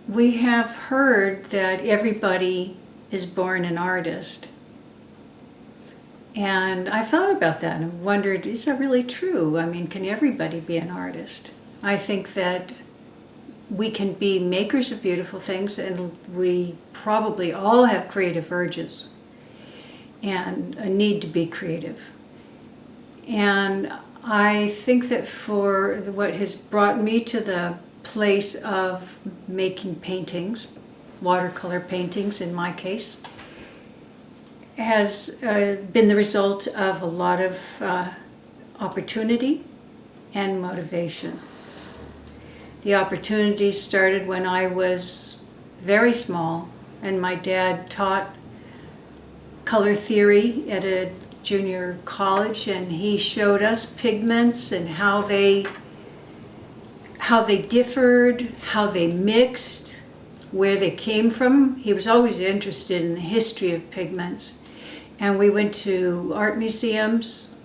we have heard that everybody is born an artist. And I thought about that and wondered, is that really true? I mean, can everybody be an artist? I think that we can be makers of beautiful things, and we probably all have creative urges and a need to be creative. And I think that for what has brought me to the place of making paintings, watercolor paintings in my case, has been the result of a lot of opportunity and motivation. The opportunity started when I was very small, and my dad taught color theory at a junior college, and he showed us pigments and how they differed, how they mixed, where they came from. He was always interested in the history of pigments. And we went to art museums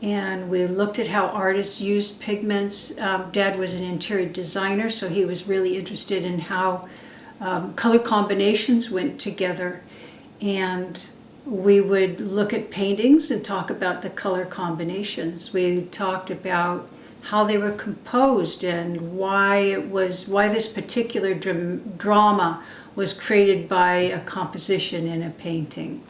and we looked at how artists used pigments. Dad was an interior designer, so he was really interested in how color combinations went together. And we would look at paintings and talk about the color combinations. We talked about how they were composed and why this particular drama was created by a composition in a painting.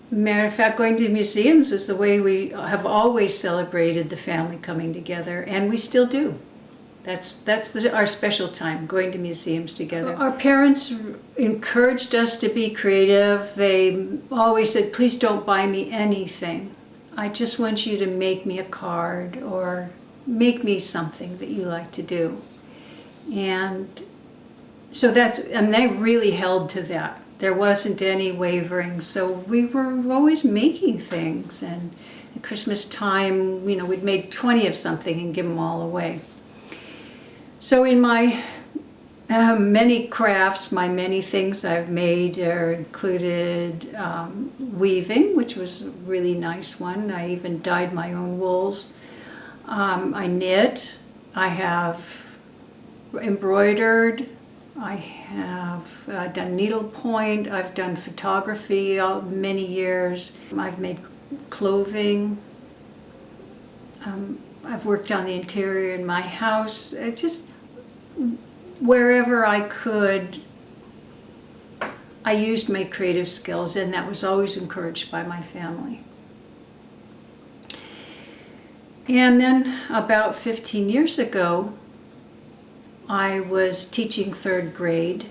Matter of fact, going to museums is the way we have always celebrated the family coming together, and we still do. That's our special time, going to museums together. Our parents encouraged us to be creative. They always said, please don't buy me anything. I just want you to make me a card or make me something that you like to do. And so they really held to that. There wasn't any wavering. So we were always making things. And at Christmas time, we'd make 20 of something and give them all away. So in my many crafts, my many things I've made included weaving, which was a really nice one. I even dyed my own wools. I knit. I have embroidered. I have done needlepoint. I've done photography many years. I've made clothing. I've worked on the interior in my house. It's just wherever I could, I used my creative skills, and that was always encouraged by my family. And then about 15 years ago, I was teaching third grade,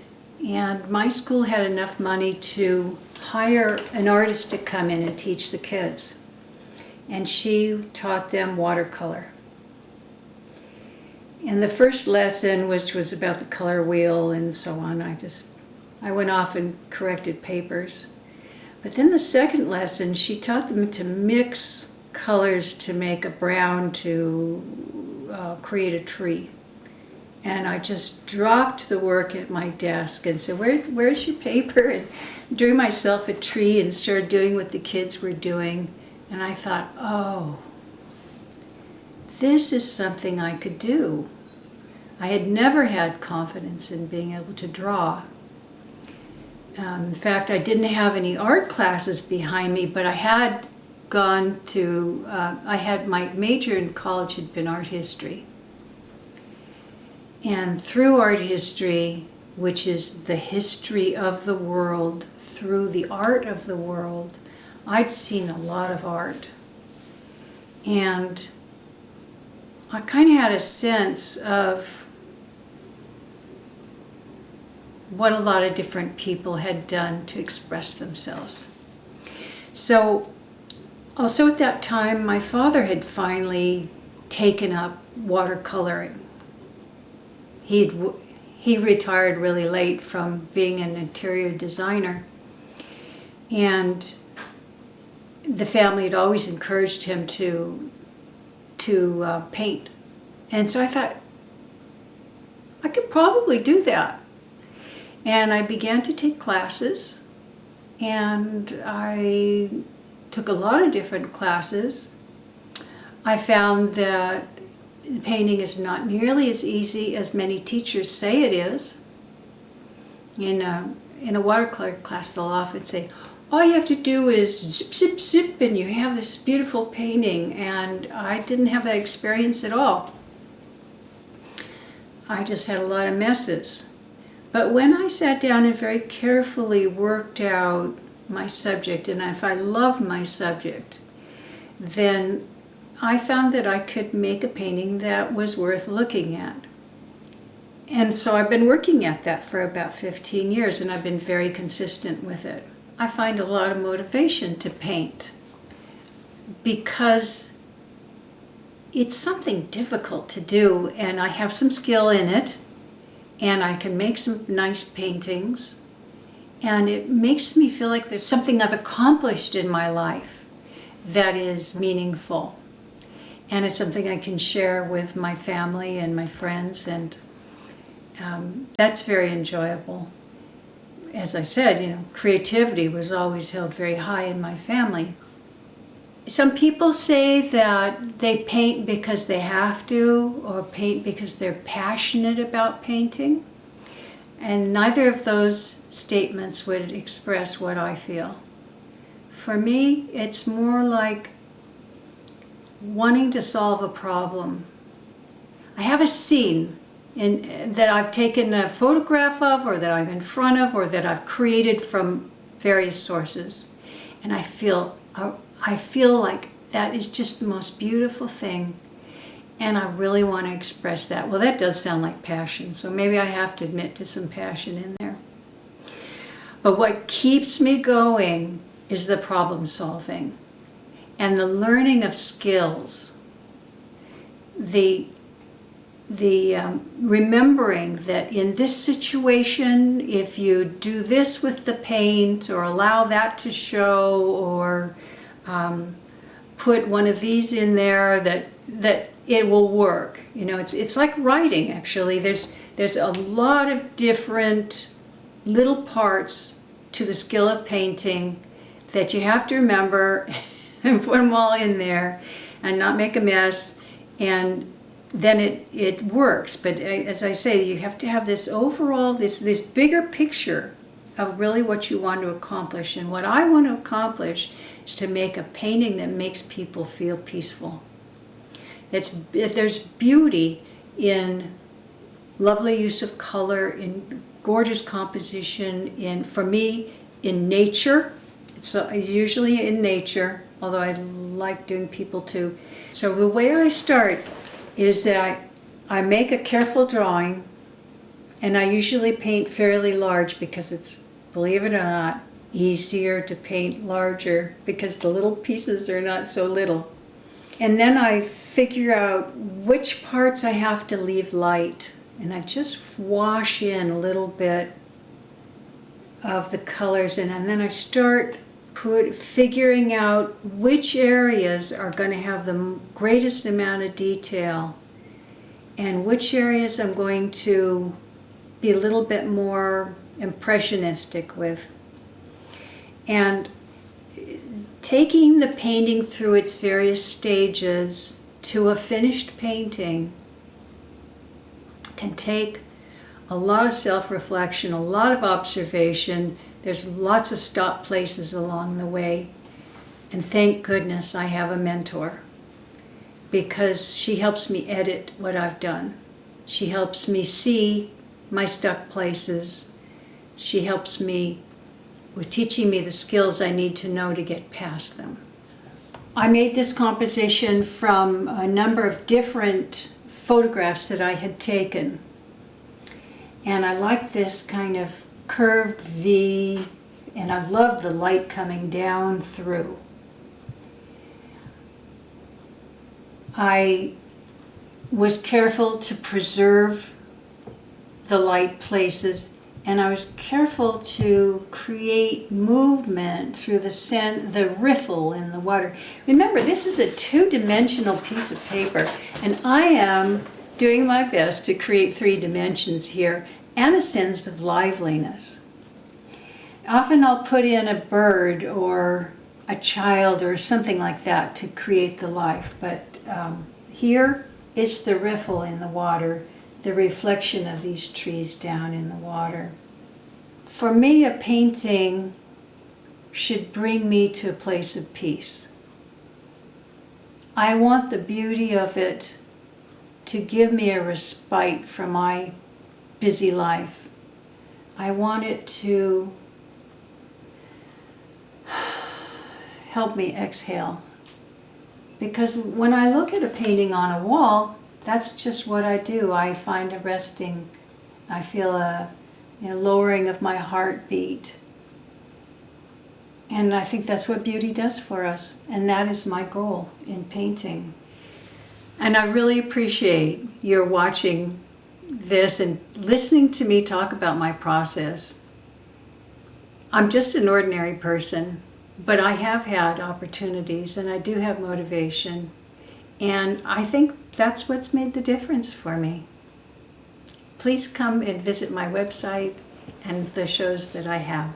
and my school had enough money to hire an artist to come in and teach the kids. And she taught them watercolor. And the first lesson, which was about the color wheel and so on, I went off and corrected papers. But then the second lesson, she taught them to mix colors to make a brown to create a tree. And I just dropped the work at my desk and said, where's your paper? And drew myself a tree and started doing what the kids were doing. And I thought, oh, this is something I could do. I had never had confidence in being able to draw. In fact, I didn't have any art classes behind me, but I had gone to, my major in college had been art history. And through art history, which is the history of the world, through the art of the world, I'd seen a lot of art. And I kind of had a sense of what a lot of different people had done to express themselves. So, also at that time, my father had finally taken up watercoloring. He retired really late from being an interior designer, and the family had always encouraged him to paint. And so I thought, I could probably do that. And I began to take classes, and I took a lot of different classes. I found that painting is not nearly as easy as many teachers say it is. In a watercolor class, they'll often say, all you have to do is zip, zip, zip, and you have this beautiful painting. And I didn't have that experience at all. I just had a lot of messes. But when I sat down and very carefully worked out my subject, and if I loved my subject, then I found that I could make a painting that was worth looking at. And so I've been working at that for about 15 years, and I've been very consistent with it. I find a lot of motivation to paint because it's something difficult to do, and I have some skill in it, and I can make some nice paintings, and it makes me feel like there's something I've accomplished in my life that is meaningful. And it's something I can share with my family and my friends, and that's very enjoyable. As I said, creativity was always held very high in my family. Some people say that they paint because they have to, or paint because they're passionate about painting. And neither of those statements would express what I feel. For me, it's more like wanting to solve a problem. I have a scene that I've taken a photograph of, or that I'm in front of, or that I've created from various sources. And I feel like that is just the most beautiful thing, and I really want to express that. Well, that does sound like passion, so maybe I have to admit to some passion in there. But what keeps me going is the problem solving and the learning of skills, the remembering that in this situation, if you do this with the paint, or allow that to show, or put one of these in there, that it will work. It's like writing, actually. There's a lot of different little parts to the skill of painting that you have to remember and put them all in there and not make a mess, and then it works. But as I say, you have to have this overall, this bigger picture of really what you want to accomplish. And what I want to accomplish is to make a painting that makes people feel peaceful. There's beauty in lovely use of color, in gorgeous composition, for me, in nature. It's usually in nature, although I like doing people too. So the way I start is that I make a careful drawing, and I usually paint fairly large because it's, believe it or not, easier to paint larger because the little pieces are not so little. And then I figure out which parts I have to leave light, and I just wash in a little bit of the colors in, and then I start figuring out which areas are going to have the greatest amount of detail and which areas I'm going to be a little bit more impressionistic with. And taking the painting through its various stages to a finished painting can take a lot of self-reflection, a lot of observation. There's lots of stop places along the way. And thank goodness I have a mentor, because she helps me edit what I've done. She helps me see my stuck places. She helps me with teaching me the skills I need to know to get past them. I made this composition from a number of different photographs that I had taken. And I like this kind of curved V, and I love the light coming down through. I was careful to preserve the light places, and I was careful to create movement through the riffle in the water. Remember, this is a two-dimensional piece of paper, and I am doing my best to create 3 dimensions here and a sense of liveliness. Often I'll put in a bird or a child or something like that to create the life, but here It's the riffle in the water, the reflection of these trees down in the water. For me, a painting should bring me to a place of peace. I want the beauty of it to give me a respite from my busy life. I want it to help me exhale. Because when I look at a painting on a wall, that's just what I do. I find a resting. I feel a lowering of my heartbeat. And I think that's what beauty does for us. And that is my goal in painting. And I really appreciate your watching this and listening to me talk about my process. I'm just an ordinary person, but I have had opportunities and I do have motivation. And I think that's what's made the difference for me. Please come and visit my website and the shows that I have.